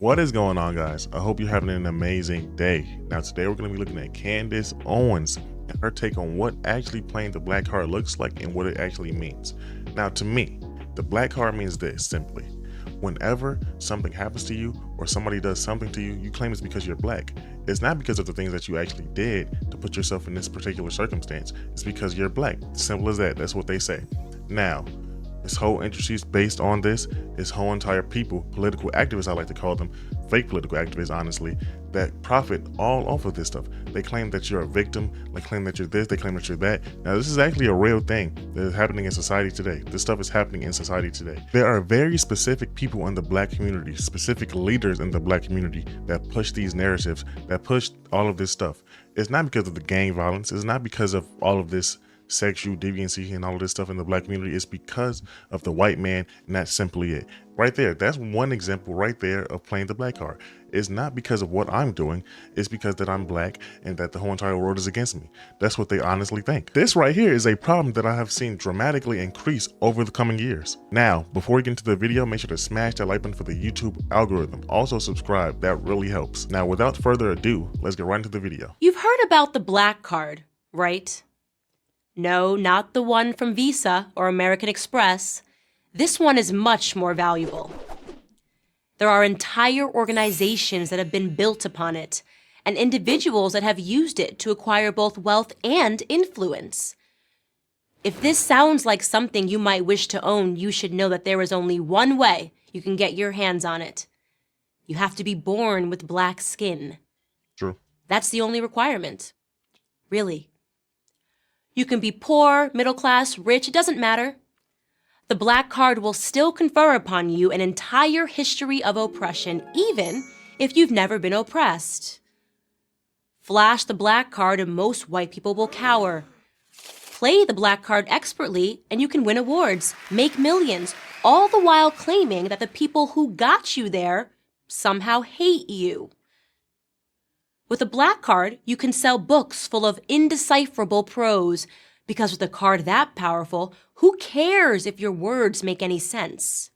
What is going on, guys? I hope you're having an amazing day. Now, today we're going to be looking at Candace Owens and her take on what actually playing the black card looks like and what it actually means. Now, to me, the black card means this simply. Whenever something happens to you or somebody does something to you, you claim it's because you're black. It's not because of the things that you actually did to put yourself in this particular circumstance. It's because you're black. Simple as that. That's what they say. Now, this whole industry is based on this whole entire people, political activists, I like to call them, fake political activists, honestly, that profit all off of this stuff. They claim that you're a victim, they claim that you're this, they claim that you're that. Now, this is actually a real thing that is happening in society today. This stuff is happening in society today. There are very specific people in the black community, specific leaders in the black community that push these narratives, that push all of this stuff. It's not because of the gang violence, it's not because of all of this sexual deviancy and all of this stuff in the black community. Is because of the white man, and that's simply it. Right there, that's one example right there of playing the black card. It's not because of what I'm doing, it's because that I'm black and that the whole entire world is against me. That's what they honestly think. This right here is a problem that I have seen dramatically increase over the coming years. Now, before we get into the video, make sure to smash that like button for the YouTube algorithm. Also subscribe, that really helps. Now, without further ado, let's get right into the video. You've heard about the black card, right? No, not the one from Visa or American Express. This one is much more valuable. There are entire organizations that have been built upon it, and individuals that have used it to acquire both wealth and influence. If this sounds like something you might wish to own, you should know that there is only one way you can get your hands on it. You have to be born with black skin. True. That's the only requirement. Really. You can be poor, middle class, rich, it doesn't matter. The black card will still confer upon you an entire history of oppression, even if you've never been oppressed. Flash the black card and most white people will cower. Play the black card expertly and you can win awards, make millions, all the while claiming that the people who got you there somehow hate you. With a black card, you can sell books full of indecipherable prose, because with a card that powerful, who cares if your words make any sense?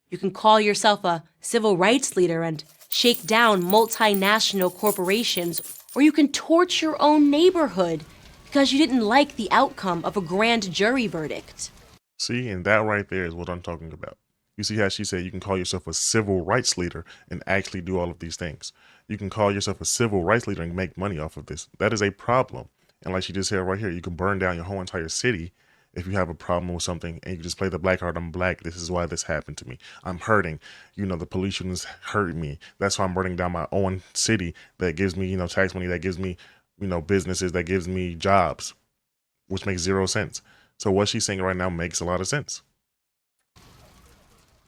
You can call yourself a civil rights leader and shake down multinational corporations, or you can torch your own neighborhood because you didn't like the outcome of a grand jury verdict. See, and that right there is what I'm talking about. You see how she said you can call yourself a civil rights leader and actually do all of these things. You can call yourself a civil rights leader and make money off of this. That is a problem. And like she just said right here, you can burn down your whole entire city if you have a problem with something and you can just play the black card. I'm black. This is why this happened to me. I'm hurting. The pollution is hurting me. That's why I'm burning down my own city that gives me, tax money, that gives me, businesses, that gives me jobs, which makes 0 sense. So what she's saying right now makes a lot of sense.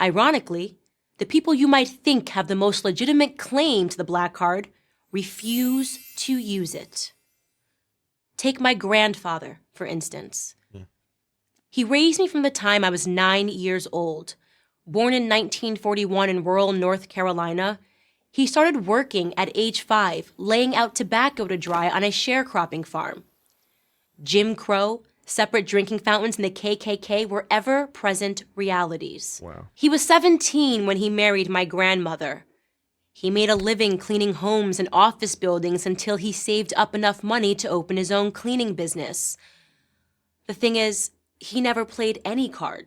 Ironically, the people you might think have the most legitimate claim to the black card refuse to use it. Take my grandfather, for instance. He raised me from the time I was 9 years old. Born in 1941 in rural North Carolina, he started working at age 5, laying out tobacco to dry on a sharecropping farm. Jim Crow, separate drinking fountains, and the KKK were ever-present realities. Wow. He was 17 when he married my grandmother. He made a living cleaning homes and office buildings until he saved up enough money to open his own cleaning business. The thing is, he never played any card.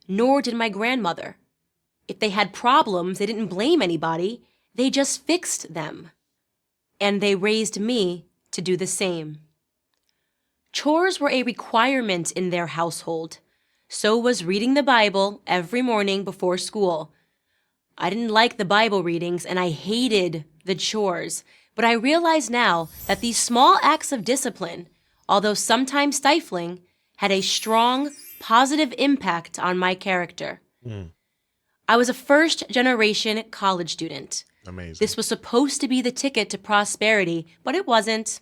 Nor did my grandmother. If they had problems, they didn't blame anybody. They just fixed them. And they raised me to do the same. Chores were a requirement in their household. So was reading the Bible every morning before school. I didn't like the Bible readings and I hated the chores, but I realize now that these small acts of discipline, although sometimes stifling, had a strong, positive impact on my character. I was a first-generation college student. Amazing. This was supposed to be the ticket to prosperity, but it wasn't.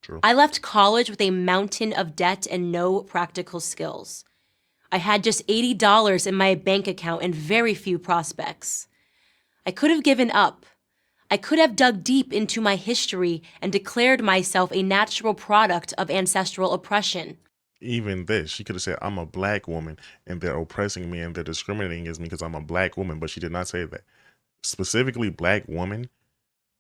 True. I left college with a mountain of debt and no practical skills. I had just $80 in my bank account and very few prospects. I could have given up. I could have dug deep into my history and declared myself a natural product of ancestral oppression. Even this, she could have said, I'm a black woman and they're oppressing me and they're discriminating against me because I'm a black woman, but she did not say that. specifically black women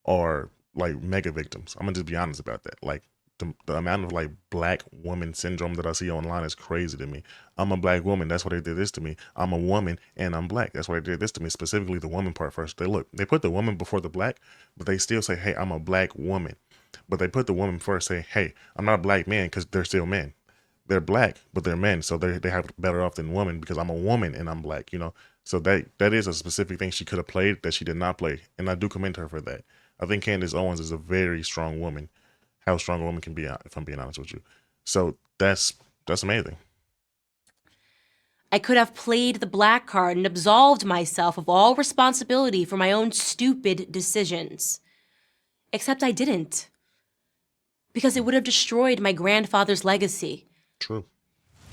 are like mega victims. I'm gonna just be honest about that. Like the amount of like black woman syndrome that I see online is crazy to me. I'm a black woman. That's why they did this to me. I'm a woman and I'm black. That's why they did this to me. Specifically the woman part first. They put the woman before the black, but they still say, hey, I'm a black woman. But they put the woman first, say, hey, I'm not a black man, because they're still men. They're black, but they're men, so they have better off than women because I'm a woman and I'm black, you know. So that is a specific thing she could have played that she did not play, and I do commend her for that. I think Candace Owens is a very strong woman. How strong a woman can be, if I'm being honest with you. So that's amazing. I could have played the black card and absolved myself of all responsibility for my own stupid decisions. Except I didn't. Because it would have destroyed my grandfather's legacy. True.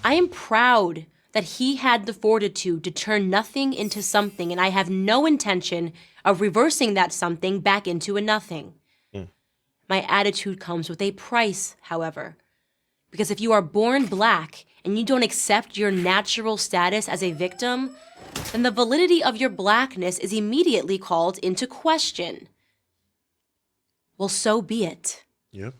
I am proud that he had the fortitude to turn nothing into something, and I have no intention of reversing that something back into a nothing. My attitude comes with a price, however. Because if you are born black and you don't accept your natural status as a victim, then the validity of your blackness is immediately called into question. Well, so be it. Yep.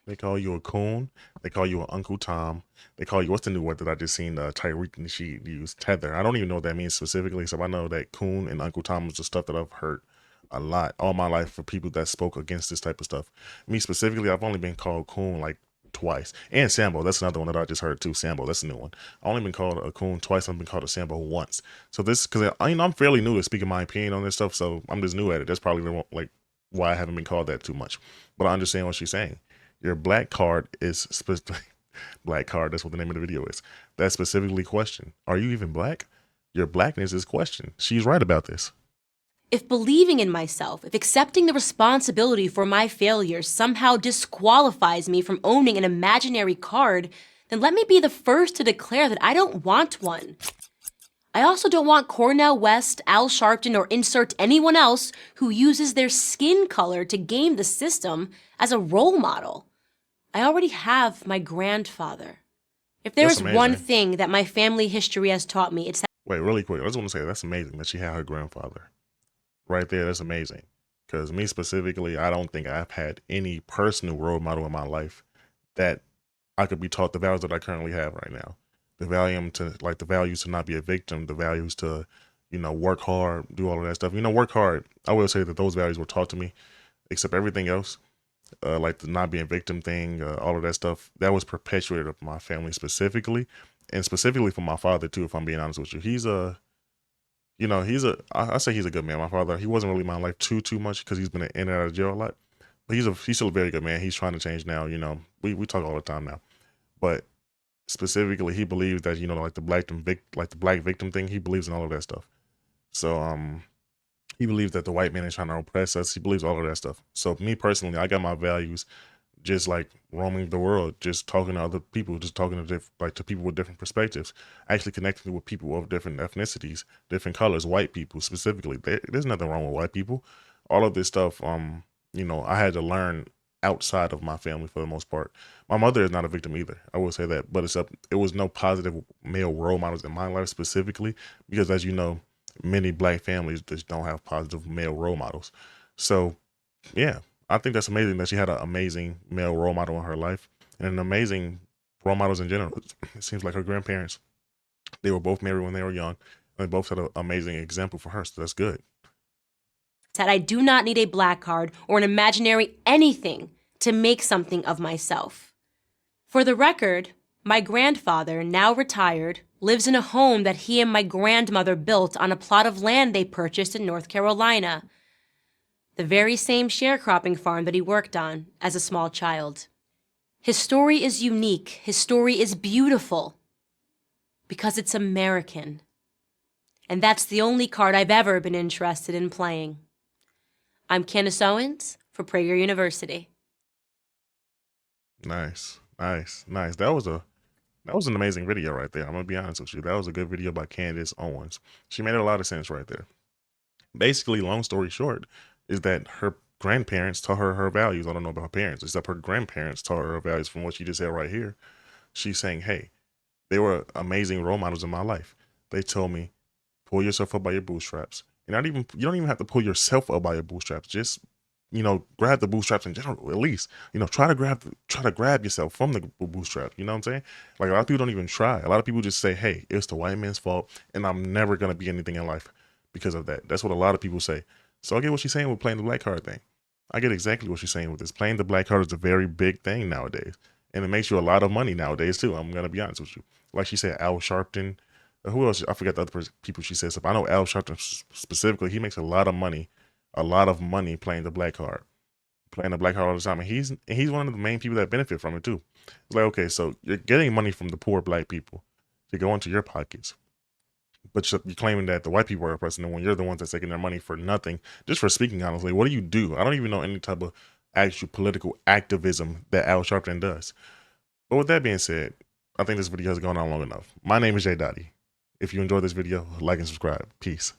They call you a coon. They call you an Uncle Tom. They call you, what's the new word that I just seen Tyreek and she used? Tether. I don't even know what that means specifically. So I know that coon and Uncle Tom is the stuff that I've heard a lot all my life for people that spoke against this type of stuff. Me specifically, I've only been called coon like twice. And Sambo, that's another one that I just heard too. Sambo, that's a new one. I've only been called a coon twice. I've been called a Sambo once. So this, because I'm fairly new to speaking my opinion on this stuff, so I'm just new at it. That's probably like why I haven't been called that too much. But I understand what she's saying. Your black card is black card. That's what the name of the video is. That's specifically questioned. Are you even black? Your blackness is questioned. She's right about this. If believing in myself, if accepting the responsibility for my failures somehow disqualifies me from owning an imaginary card, then let me be the first to declare that I don't want one. I also don't want Cornel West, Al Sharpton, or insert anyone else who uses their skin color to game the system as a role model. I already have my grandfather. If there is one thing that my family history has taught me, it's that— Wait, really quick. I just want to say that's amazing that she had her grandfather. Right there, that's amazing. Because me specifically, I don't think I've had any personal role model in my life that I could be taught the values that I currently have right now. The values to not be a victim, the values to, work hard, do all of that stuff. Work hard. I will say that those values were taught to me, except everything else. Like the not being victim thing, all of that stuff, that was perpetuated of my family specifically, and specifically for my father too, if I'm being honest with you. I say he's a good man. My father, he wasn't really in my life too much because he's been in and out of jail a lot, but he's still a very good man. He's trying to change now. We talk all the time now, but specifically he believes that, like the black victim thing, he believes in all of that stuff. So, he believes that the white man is trying to oppress us. He believes all of that stuff. So me personally, I got my values just like roaming the world, just talking to other people, just talking to people with different perspectives, actually connecting with people of different ethnicities, different colors, white people specifically. There's nothing wrong with white people. All of this stuff, I had to learn outside of my family for the most part. My mother is not a victim either. I will say that, but it was no positive male role models in my life specifically, because as you know, many black families just don't have positive male role models. So yeah, I think that's amazing that she had an amazing male role model in her life and an amazing role models in general. It seems like her grandparents, they were both married when they were young, and they both had an amazing example for her. So that's good. that I do not need a black card or an imaginary anything to make something of myself. For the record, my grandfather, now retired, lives in a home that he and my grandmother built on a plot of land they purchased in North Carolina, the very same sharecropping farm that he worked on as a small child. His story is unique. His story is beautiful because it's American. And that's the only card I've ever been interested in playing. I'm Candace Owens for Prager University. Nice. That was an amazing video right there. I'm gonna be honest with you. That was a good video by Candace Owens. She made a lot of sense right there. Basically, long story short, is that her grandparents taught her her values. I don't know about her parents, except her grandparents taught her her values from what she just said right here. She's saying, hey, they were amazing role models in my life. They told me, pull yourself up by your bootstraps. And not even, you don't even have to pull yourself up by your bootstraps. Just, grab the bootstraps in general, at least. Try to grab yourself from the bootstrap. You know what I'm saying? Like, a lot of people don't even try. A lot of people just say, hey, it's the white man's fault, and I'm never gonna be anything in life because of that. That's what a lot of people say. So I get what she's saying with playing the black card thing. I get exactly what she's saying with this. Playing the black card is a very big thing nowadays. And it makes you a lot of money nowadays too. I'm gonna be honest with you. Like she said, Al Sharpton. Who else? I forgot the other people she said stuff. I know Al Sharpton specifically. He makes a lot of money playing the black card, playing the black card all the time, and he's one of the main people that benefit from it too. It's like, okay, so you're getting money from the poor black people to go into your pockets, but you're claiming that the white people are oppressing them when you're the ones that's taking their money for nothing, just for speaking honestly. What do you do? I don't even know any type of actual political activism that Al Sharpton does. But with that being said, I think this video has gone on long enough. My name is Jay Dottie. If you enjoyed this video, like and subscribe. Peace.